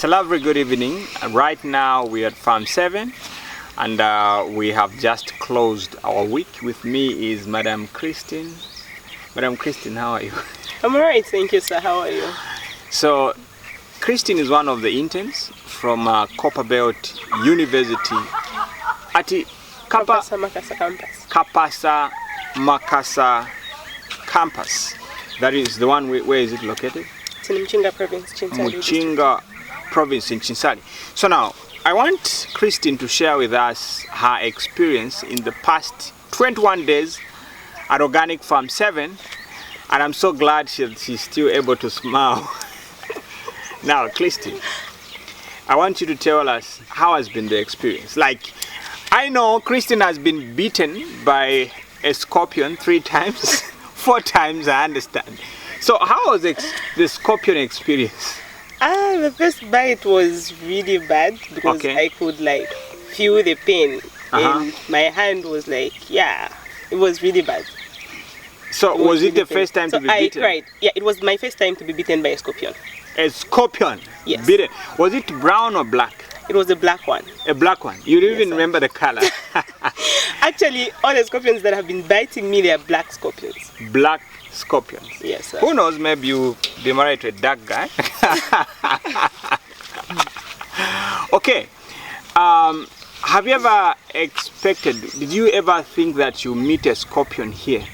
It's a lovely good evening. Right now we're at Farm7 and we have just closed our week. With me is Madam Christine. Madam Christine, how are you? I'm alright, thank you, sir. How are you? So, Christine is one of the interns from Copperbelt University at the Kapasa Makasa campus. Kapasa Makasa campus. That is the one, where is it located? It's in Mchinga province, Chinsali. Mchinga province in Chinsali. So now, I want Christine to share with us her experience in the past 21 days at Organic Farm7, and I'm so glad she's still able to smile. Now, Christine, I want you to tell us how has been the experience. Like, I know Christine has been bitten by a scorpion 3 times, 4 times, I understand. So how was the scorpion experience? The first bite was really bad because I could like feel the pain and my hand was like, yeah, it was really bad. So was it the first time to be bitten? I cried. Yeah, it was my first time to be bitten by a scorpion. A scorpion? Yes. Bitten. Was it brown or black? It was a black one. A black one? You don't even remember the color? Actually, all the scorpions that have been biting me, they are black scorpions. Black scorpions? Yes, sir. Who knows, maybe you be married to a dark guy. Okay. Have you ever did you ever think that you meet a scorpion here?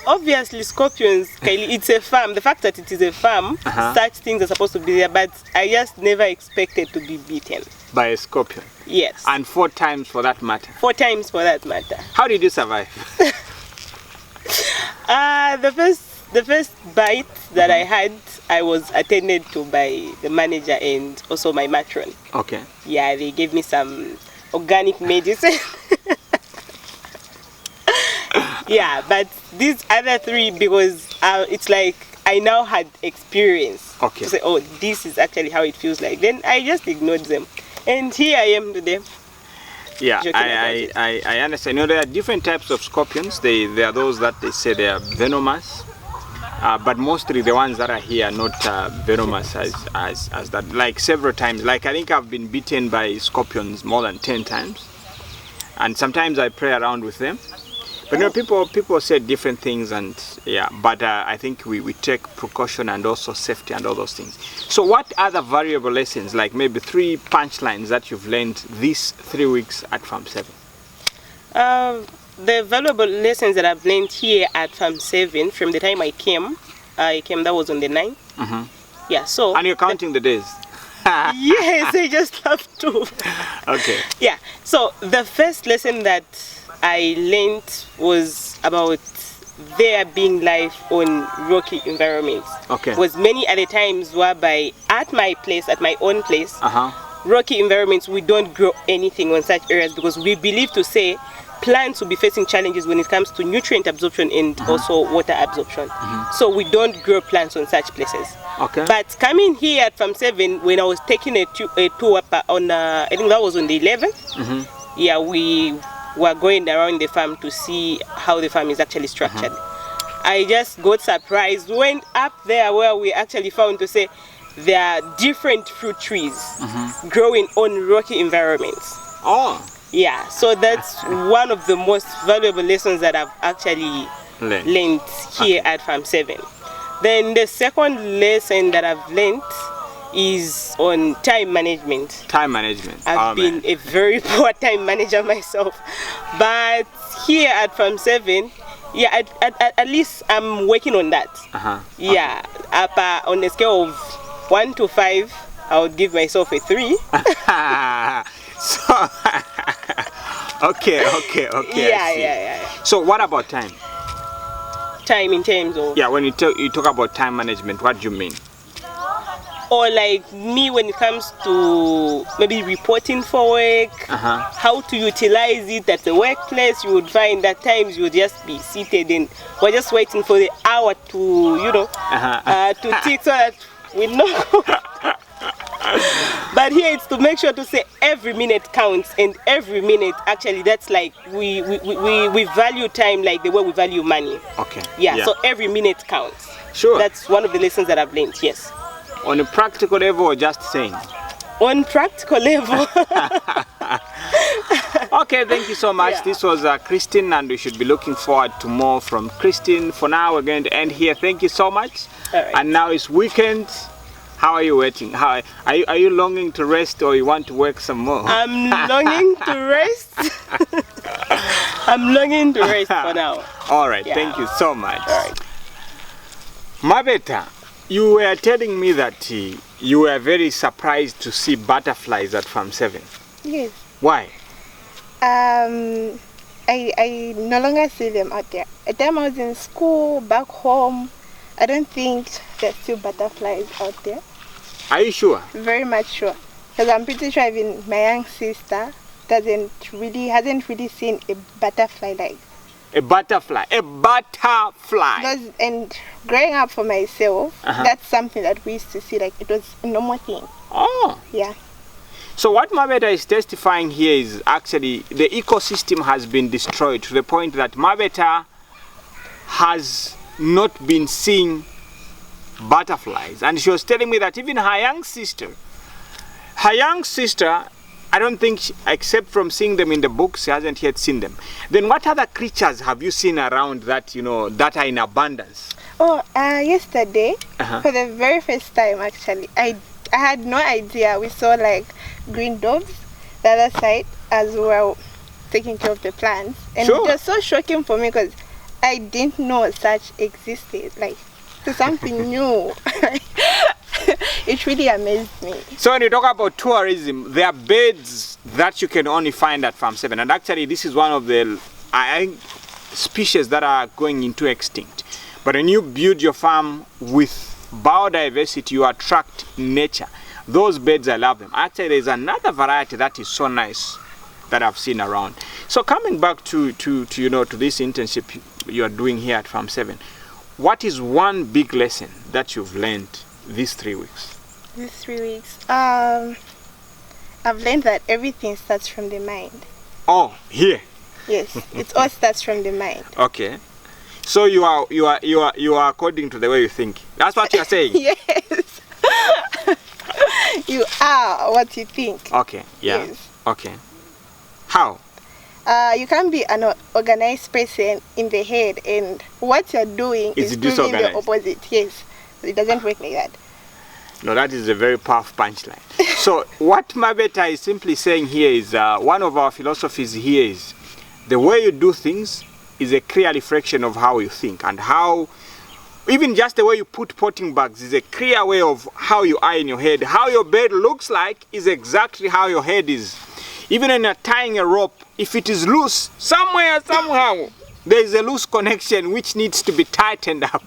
Obviously scorpions, it's a farm. The fact that it is a farm, such things are supposed to be there, but I just never expected to be bitten. By a scorpion? Yes. And 4 times for that matter? 4 times for that matter. How did you survive? The first bite that I had, I was attended to by the manager and also my matron. Okay. Yeah, they gave me some organic medicine. Yeah, but these other 3, because it's like I now had experience to say, oh, this is actually how it feels like. Then I just ignored them. And here I am today. Yeah, I understand. You know, there are different types of scorpions. There are those that they say they are venomous. But mostly the ones that are here are not venomous as that. Like several times. Like I think I've been bitten by scorpions more than 10 times. And sometimes I play around with them. But you know, people say different things, and yeah, but I think we take precaution and also safety and all those things. So what other valuable lessons, like maybe 3 punchlines that you've learned these 3 weeks at Farm7? The valuable lessons that I've learned here at Farm7 from the time I came, that was on the 9th. Yeah, so. And you're counting the days? Yes, I just have to. Okay. Yeah, so the first lesson that I learned was about there being life on rocky environments. Okay. Was many other times whereby at my own place, rocky environments, we don't grow anything on such areas because we believe to say plants will be facing challenges when it comes to nutrient absorption and also water absorption. So we don't grow plants on such places. Okay. But coming here at Farm7, when I was taking a tour up on, I think that was on the 11th, yeah, we were going around the farm to see how the farm is actually structured. I just got surprised, went up there where we actually found to say there are different fruit trees growing on rocky environments. Oh. Yeah, so that's one of the most valuable lessons that I've actually learned here at Farm7. Then the second lesson that I've learned is on time management. Time management. I've been a very poor time manager myself, but here at Farm7, yeah, at least I'm working on that. Yeah, on a scale of 1 to 5, I would give myself a 3. So, okay. Yeah. So what about time? Time in terms of? Yeah, when you talk about time management, what do you mean? Or like me when it comes to maybe reporting for work, how to utilize it at the workplace. You would find that times you would just be seated and we're just waiting for the hour to, you know, to tick so that we know. But here it's to make sure to say every minute counts, and every minute actually that's like we value time like the way we value money. Okay. Yeah, so every minute counts. Sure. That's one of the lessons that I've learned, yes. On a practical level or just saying? On practical level. Okay, thank you so much. Yeah. This was Christine, and we should be looking forward to more from Christine. For now, we're going to end here. Thank you so much. All right. And now it's weekend. How are you waiting? How are you longing to rest, or you want to work some more? I'm longing to rest. I'm longing to rest for now. All right, Yeah. thank you so much. All right. Mabeta, you were telling me that you were very surprised to see butterflies at Farm7. Yes. Why? I no longer see them out there. At the time I was in school, back home, I don't think there's still butterflies out there. Are you sure? Very much sure. Because I'm pretty sure even my young sister hasn't really seen a butterfly like. A butterfly. A butterfly. Because, and growing up for myself, that's something that we used to see, like it was a normal thing. Oh. Yeah. So what Mabeta is testifying here is actually the ecosystem has been destroyed to the point that Mabeta has not been seeing butterflies. And she was telling me that even her young sister, I don't think, except from seeing them in the books, she hasn't yet seen them. Then what other creatures have you seen around that, you know, that are in abundance? Oh, yesterday, for the very first time actually, I had no idea. We saw like green doves the other side as well, taking care of the plants. And Sure. it was so shocking for me because I didn't know such existed. Like, it's something new. It really amazed me. So when you talk about tourism, there are birds that you can only find at Farm7. And actually this is one of the species that are going into extinct. But when you build your farm with biodiversity, you attract nature. Those birds, I love them. Actually, there's another variety that is so nice that I've seen around. So coming back to this internship you are doing here at Farm7, what is one big lesson that you've learned these 3 weeks? These 3 weeks, I've learned that everything starts from the mind. Oh, here. Yes, it all starts from the mind. Okay. So you are according to the way you think. That's what you are saying. Yes. You are what you think. Okay. Yeah. Yes. Okay. How? You can't be an organized person in the head, and what you're doing is proving the opposite. Yes, it doesn't work like that. No, that is a very powerful punchline. So what Mabeta is simply saying here is one of our philosophies here is the way you do things is a clear reflection of how you think, and how even just the way you put potting bags is a clear way of how you are in your head. How your bed looks like is exactly how your head is. Even when you're tying a rope, if it is loose, somewhere, somehow, there is a loose connection which needs to be tightened up.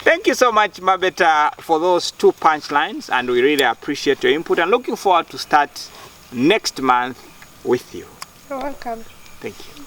Thank you so much, Mabeta, for those 2 punchlines, and we really appreciate your input and looking forward to start next month with you. You're welcome. Thank you.